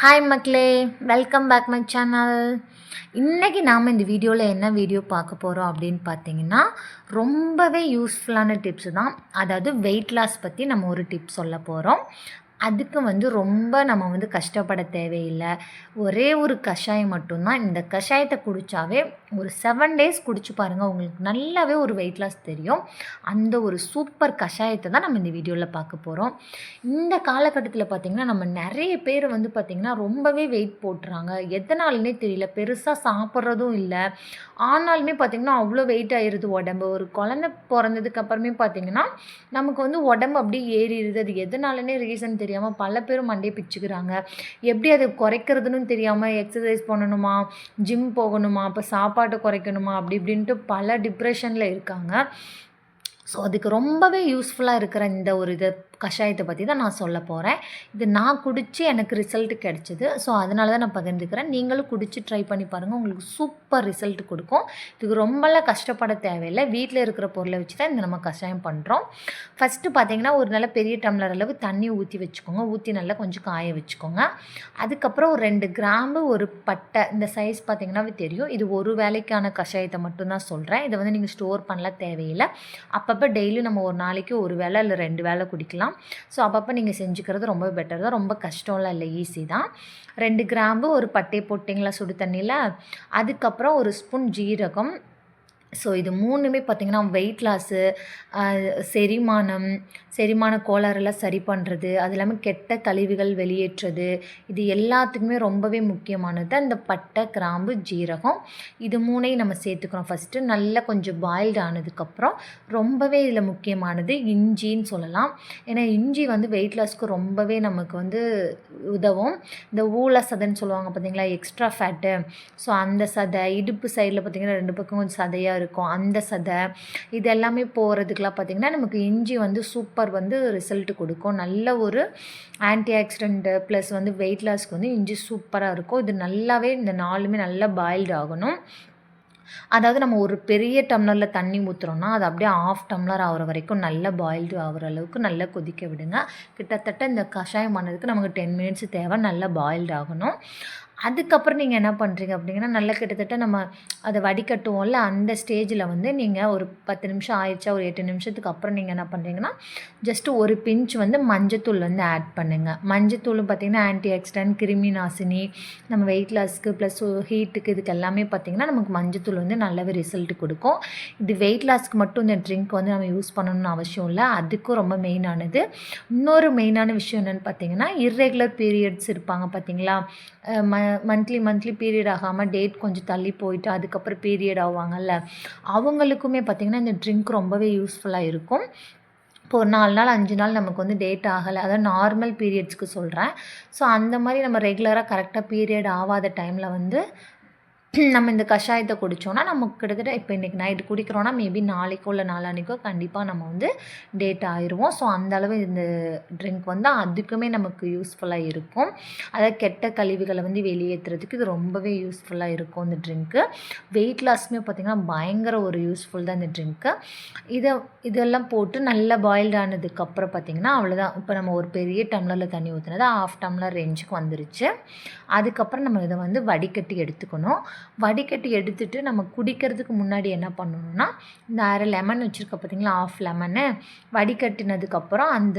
Hi மக்களே, welcome back my channel. இன்றைக்கி நாம் இந்த வீடியோவில் என்ன வீடியோ பார்க்க போகிறோம் அப்படின்னு பார்த்தீங்கன்னா, ரொம்பவே யூஸ்ஃபுல்லான டிப்ஸு தான். அதாவது வெயிட் லாஸ் பற்றி நம்ம ஒரு டிப்ஸ் சொல்ல போகிறோம். அதுக்கு ரொம்ப நம்ம கஷ்டப்பட தேவையில்லை. ஒரே ஒரு கஷாயம் மட்டும்தான். இந்த கஷாயத்தை குடித்தாவே ஒரு 7 டேஸ் குடிச்சு பாருங்கள், உங்களுக்கு நல்லாவே ஒரு வெயிட் லாஸ் தெரியும். அந்த ஒரு சூப்பர் கஷாயத்தை தான் நம்ம இந்த வீடியோவில் பார்க்க போகிறோம். இந்த காலகட்டத்தில் பார்த்திங்கன்னா, நம்ம நிறைய பேர் பார்த்திங்கன்னா ரொம்பவே வெயிட் போட்டுறாங்க. எதனாலுமே தெரியல, பெருசாக சாப்பிட்றதும் இல்லை. ஆனாலுமே பார்த்திங்கன்னா அவ்வளோ வெயிட் ஆயிடுது உடம்பு. ஒரு குழந்தை பிறந்ததுக்கு அப்புறமே பார்த்திங்கன்னா நமக்கு உடம்பு அப்படியே ஏறிடுது. அது எதனாலனே ரீசன் தெரியாமல் பல பேரும் மண்டையை பிச்சுக்கிறாங்க. எப்படி அதை குறைக்கிறதுன்னு தெரியாமல் எக்ஸசைஸ் பண்ணணுமா, ஜிம் போகணுமா, அப்போ சாப்பாட்டை குறைக்கணுமா, அப்படி இப்படின்ட்டு பல டிப்ரெஷனில் இருக்காங்க. ஸோ அதுக்கு ரொம்பவே யூஸ்ஃபுல்லாக இருக்கிற இந்த ஒரு கஷாயத்தை பற்றி தான் நான் சொல்ல போகிறேன். இது நான் குடித்து எனக்கு ரிசல்ட் கிடச்சிது. ஸோ அதனால தான் நான் பகிர்ந்துக்கிறேன். நீங்களும் குடித்து ட்ரை பண்ணி பாருங்கள், உங்களுக்கு சூப்பர் ரிசல்ட் கொடுக்கும். இதுக்கு ரொம்பலாம் கஷ்டப்பட தேவையில்லை. வீட்டில் இருக்கிற பொருளை வச்சு தான் இந்த நம்ம கஷாயம் பண்ணுறோம். ஃபஸ்ட்டு பார்த்திங்கன்னா ஒரு நல்ல பெரிய டம்ளர் அளவு தண்ணி ஊற்றி வச்சுக்கோங்க. ஊற்றி நல்லா கொஞ்சம் காய வச்சுக்கோங்க. அதுக்கப்புறம் ஒரு 2 கிராம்பு, ஒரு பட்டை, இந்த சைஸ் பார்த்திங்கன்னா தெரியும். இது ஒரு வேலைக்கான கஷாயத்தை மட்டும்தான் சொல்கிறேன். இதை நீங்கள் ஸ்டோர் பண்ணலாம் தேவையில்லை. அப்பப்போ டெய்லியும் நம்ம ஒரு நாளைக்கு ஒரு வேளை இல்லை 2 வேளை குடிக்கலாம். ஸோ அப்பப்போ நீங்கள் செஞ்சுக்கிறது ரொம்ப பெட்டர் தான். ரொம்ப கஷ்டம்லாம் இல்லை, ஈஸி தான். 2 கிராம்பு, ஒரு பட்டை போட்டிங்களா சுடு தண்ணியில். அதுக்கப்புறம் ஒரு ஸ்பூன் ஜீரகம். ஸோ இது 3மே பார்த்திங்கன்னா வெயிட் லாஸு, செரிமான கோளாறுலாம் சரி பண்ணுறது, அது இல்லாமல் கெட்ட கழிவுகள் வெளியேற்றுறது, இது எல்லாத்துக்குமே ரொம்பவே முக்கியமானது அந்த பட்டை, கிராம்பு, ஜீரகம். இது 3ஐயும் நம்ம சேர்த்துக்கிறோம். ஃபஸ்ட்டு நல்லா கொஞ்சம் பாயில்டு ஆனதுக்கப்புறம் ரொம்பவே இதில் முக்கியமானது இஞ்சின்னு சொல்லலாம். ஏன்னா இஞ்சி வெயிட் லாஸ்க்கு ரொம்பவே நமக்கு உதவும். இந்த ஊழ சதைன்னு சொல்லுவாங்க பார்த்திங்களா, எக்ஸ்ட்ரா ஃபேட்டு. ஸோ அந்த சதை, இடுப்பு சைடில் பார்த்திங்கன்னா 2 பக்கம் கொஞ்சம் சதையாக இருக்கும், அந்த சதை இது எல்லாமே போகிறதுக்கெலாம் பார்த்திங்கன்னா நமக்கு இஞ்சி சூப்பர் ரிசல்ட் கொடுக்கும். நல்ல ஒரு ஆன்டி ஆக்சிடென்ட் ப்ளஸ் வெயிட் லாஸ்க்கு இஞ்சி சூப்பராக இருக்கும். இது நல்லாவே இந்த 4மே நல்லா பாயில்டு ஆகணும். அதாவது நம்ம ஒரு பெரிய டம்ளரில் தண்ணி ஊற்றுறோன்னா அது அப்படியே 1/2 டம்ளர் ஆகிற வரைக்கும் நல்லா பாயில்டு ஆகிற அளவுக்கு நல்லா கொதிக்க விடுங்க. கிட்டத்தட்ட இந்த கஷாயம் பண்ணதுக்கு நமக்கு 10 மினிட்ஸ் தேவை, நல்லா பாயில்டு ஆகணும். அதுக்கப்புறம் நீங்கள் என்ன பண்ணுறீங்க அப்படிங்கன்னா, நல்லா கிட்டத்தட்ட நம்ம அதை வடிகட்டுவோம்ல, அந்த ஸ்டேஜில் நீங்கள் ஒரு 10 நிமிஷம் ஆயிடுச்சா, ஒரு 8 நிமிஷத்துக்கு அப்புறம் நீங்கள் என்ன பண்ணுறீங்கன்னா, ஜஸ்ட்டு ஒரு பிஞ்ச் மஞ்சத்தூள் ஆட் பண்ணுங்கள். மஞ்சத்தூள் பார்த்திங்கன்னா ஆன்டி ஆக்சிடென்ட், கிருமி நாசினி, நம்ம வெயிட் லாஸ்க்கு ப்ளஸ் ஹீட்டுக்கு இதுக்கு எல்லாமே பார்த்திங்கன்னா நமக்கு மஞ்சத்தூள் நல்லாவே ரிசல்ட் கொடுக்கும். இது வெயிட் லாஸ்க்கு மட்டும் இந்த ட்ரிங்க் நம்ம யூஸ் பண்ணணும்னு அவசியம் இல்லை, அதுக்கும் ரொம்ப மெயினானது. இன்னொரு மெயினான விஷயம் என்னென்னு பார்த்திங்கன்னா, இர்ரெகுலர் பீரியட்ஸ் இருப்பாங்க பார்த்திங்களா, மந்த்லி பீரியட் ஆகாமல் டேட் கொஞ்சம் தள்ளி போயிட்டு அதுக்கப்புறம் பீரியட் ஆவாங்கல்ல, அவங்களுக்குமே பார்த்திங்கன்னா இந்த ட்ரிங்க் ரொம்பவே யூஸ்ஃபுல்லாக இருக்கும். இப்போ ஒரு 4 நாள் 5 நாள் நமக்கு டேட் ஆகலை, அதாவது நார்மல் பீரியட்ஸ்க்கு சொல்கிறேன். ஸோ அந்த மாதிரி நம்ம ரெகுலராக கரெக்டாக பீரியட் ஆகாத டைமில் நம்ம இந்த கஷாயத்தை குடித்தோன்னா நமக்கு கிட்டத்தட்ட இப்போ இன்றைக்கி நைட்டு குடிக்கிறோன்னா மேபி நாளைக்கோ இல்லை நாளான்னைக்கோ கண்டிப்பாக நம்ம டேட் ஆயிடுவோம். ஸோ அந்தளவு இந்த ட்ரிங்க் அதுக்குமே நமக்கு யூஸ்ஃபுல்லாக இருக்கும். அதாவது கெட்ட கழிவுகளை வெளியேற்றுறதுக்கு இது ரொம்பவே யூஸ்ஃபுல்லாக இருக்கும் இந்த ட்ரிங்க்கு. வெயிட் லாஸ்மே பார்த்திங்கன்னா பயங்கர ஒரு யூஸ்ஃபுல் தான் இந்த ட்ரிங்க்கு. இதெல்லாம் போட்டு நல்லா பாயில்டு ஆனதுக்கப்புறம் பார்த்திங்கன்னா அவ்வளோதான். இப்போ நம்ம ஒரு பெரிய டம்ளரில் தண்ணி ஊற்றுனது 1/2 டம்ளர் ரேஞ்சுக்கு வந்துருச்சு. அதுக்கப்புறம் நம்ம இதை வடிகட்டி எடுத்துக்கணும். வடிகட்டி எடுத்துகிட்டு நம்ம குடிக்கிறதுக்கு முன்னாடி என்ன பண்ணணும்னா, இந்த அரை லெமன் வச்சுருக்க பார்த்திங்களா, 1/2 லெமனு வடிகட்டினதுக்கப்புறம் அந்த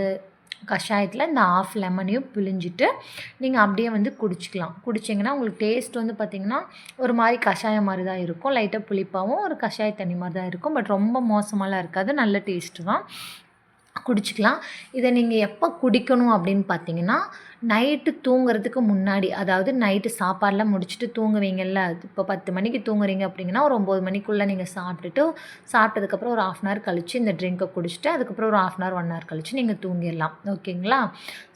கஷாயத்தில் இந்த 1/2 லெமனையும் பிழிஞ்சிட்டு நீங்கள் அப்படியே குடிச்சிக்கலாம். குடிச்சிங்கன்னா உங்களுக்கு டேஸ்ட் பார்த்திங்கன்னா ஒரு மாதிரி கஷாயம் மாதிரி தான் இருக்கும். லைட்டாக புளிப்பாகவும் ஒரு கஷாய தண்ணி மாதிரி தான் இருக்கும். பட் ரொம்ப மோசமாலாம் இருக்காது, நல்ல டேஸ்ட்டு தான், குடிச்சிக்கலாம். இதை நீங்கள் எப்போ குடிக்கணும் அப்படின்னு பார்த்தீங்கன்னா, நைட்டு தூங்குறதுக்கு முன்னாடி, அதாவது நைட்டு சாப்பாடெலாம் முடிச்சுட்டு தூங்குவீங்கள்ல, இப்போ 10 மணிக்கு தூங்குறீங்க அப்படிங்கன்னா ஒரு 9 மணிக்குள்ளே நீங்கள் சாப்பிட்டதுக்கப்புறம் ஒரு 1/2 அன் ஹவர் கழித்து இந்த ட்ரிங்கை குடிச்சிட்டு அதுக்கப்புறம் ஒரு 1/2 அன் ஹவர் 1 ஹவர் கழித்து நீங்கள் தூங்கிடலாம். ஓகேங்களா?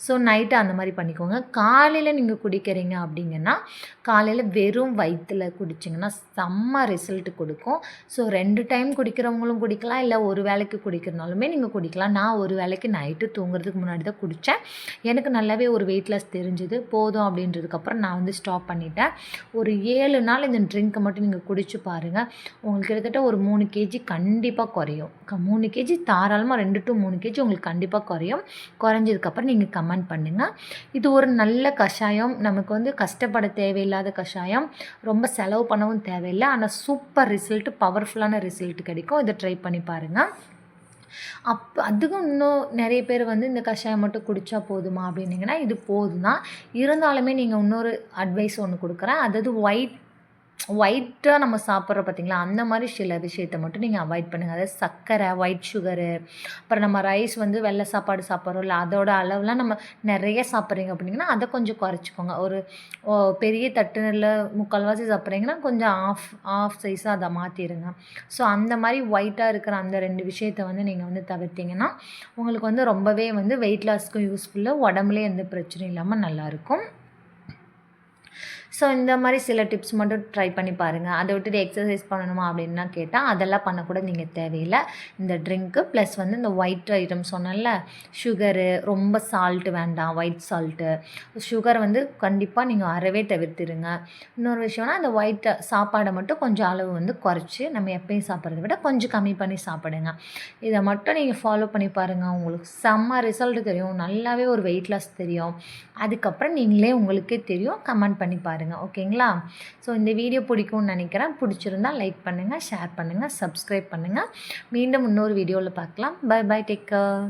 ஸோ நைட்டு அந்த மாதிரி பண்ணிக்கோங்க. காலையில் நீங்கள் குடிக்கிறீங்க அப்படிங்கன்னா, காலையில் வெறும் வயிற்றில் குடிச்சிங்கன்னா செம்ம ரிசல்ட் கொடுக்கும். ஸோ 2 டைம் குடிக்கிறவங்களும் குடிக்கலாம், இல்லை ஒரு வேளைக்கு குடிக்கிறனாலுமே நீங்கள் குடிக்கலாம். நான் ஒரு வேளைக்கு நைட்டு தூங்குறதுக்கு முன்னாடி தான் குடித்தேன். எனக்கு நல்லாவே ஒரு வெயிட் லாஸ் தெரிஞ்சுது. போதும் அப்படின்றதுக்கப்புறம் நான் வந்து ஸ்டாப் பண்ணிட்டேன். ஒரு 7 நாள் இந்த ட்ரிங்க்கை மட்டும் நீங்கள் குடிச்சு பாருங்கள். உங்களுக்கு கிட்டத்தட்ட ஒரு 3 கேஜி கண்டிப்பாக குறையும். 3 கேஜி தாராளமாக 2 to 3 கேஜி உங்களுக்கு கண்டிப்பாக குறையும். குறைஞ்சதுக்கப்புறம் நீங்கள் கமெண்ட் பண்ணுங்கள். இது ஒரு நல்ல கஷாயம். நமக்கு வந்து கஷ்டப்பட தேவையில்லாத கஷாயம். ரொம்ப செலவு பண்ணவும் தேவையில்லை. ஆனால் சூப்பர் ரிசல்ட், பவர்ஃபுல்லான ரிசல்ட் கிடைக்கும். இதை ட்ரை பண்ணி பாருங்கள். அதுக்கும் இன்னும் நிறைய பேர் வந்து இந்த கஷாயம் மட்டும் குடித்தா போதுமா அப்படின்னீங்கன்னா, இது போதும் தான். இருந்தாலுமே நீங்கள் இன்னொரு அட்வைஸ் ஒன்று கொடுக்குறேன். அதாவது ஒயிட்டாக நம்ம சாப்பிட்றோம் பார்த்தீங்களா, அந்த மாதிரி சில விஷயத்த மட்டும் நீங்கள் அவாய்ட் பண்ணுங்கள். அதாவது சர்க்கரை, ஒயிட் சுகரு, அப்புறம் நம்ம ரைஸ் வந்து வெள்ளை சாப்பாடு சாப்பிட்றோம் இல்லை, அதோட அளவுலாம் நம்ம நிறைய சாப்பிட்றீங்க அப்படிங்கன்னா அதை கொஞ்சம் குறைச்சிக்கோங்க. ஒரு பெரிய தட்டுல 3/4 சாப்பிட்றீங்கன்னா கொஞ்சம் ஆஃப் சைஸாக அதை மாற்றிடுங்க. ஸோ அந்த மாதிரி ஒயிட்டாக இருக்கிற அந்த 2 விஷயத்த வந்து நீங்கள் வந்து தவிர்த்திங்கன்னா உங்களுக்கு வந்து ரொம்பவே வந்து வெயிட் லாஸ்க்கும் யூஸ்ஃபுல்லு, உடம்புலேயே எந்த பிரச்சனையும் இல்லாமல் நல்லாயிருக்கும். ஸோ இந்த மாதிரி சில டிப்ஸ் மட்டும் ட்ரை பண்ணி பாருங்கள். அதை விட்டுட்டு எக்ஸசைஸ் பண்ணணுமா அப்படின்னா கேட்டால் அதெல்லாம் பண்ணக்கூட நீங்கள் தேவையில்லை. இந்த ட்ரிங்க்கு ப்ளஸ் வந்து இந்த ஒயிட் ஐட்டம் சொன்னேன்ல, சுகரு, ரொம்ப சால்ட்டு வேண்டாம், ஒயிட் சால்ட்டு. சுகர் வந்து கண்டிப்பாக நீங்கள் அறவே தவிர்த்துருங்க. இன்னொரு விஷயம்னா அந்த ஒயிட் சாப்பாடை மட்டும் கொஞ்சம் அளவு வந்து குறைச்சி நம்ம எப்பயும் சாப்பிட்றத விட கொஞ்சம் கம்மி பண்ணி சாப்பிடுங்க. இதை மட்டும் நீங்கள் ஃபாலோ பண்ணி பாருங்கள். உங்களுக்கு செம்ம ரிசல்ட் தெரியும். நல்லாவே ஒரு வெயிட் லாஸ் தெரியும். அதுக்கப்புறம் நீங்களே உங்களுக்கே தெரியும். கமெண்ட் பண்ணி பாருங்கள். ஓகேங்களா? ஸோ இந்த வீடியோ பிடிக்கும்னு நினைக்கிறேன். பிடிச்சிருந்தா லைக் பண்ணுங்கள், ஷேர் பண்ணுங்கள், சப்ஸ்கிரைப் பண்ணுங்கள். மீண்டும் இன்னொரு வீடியோவில் பார்க்கலாம். Bye bye, take care.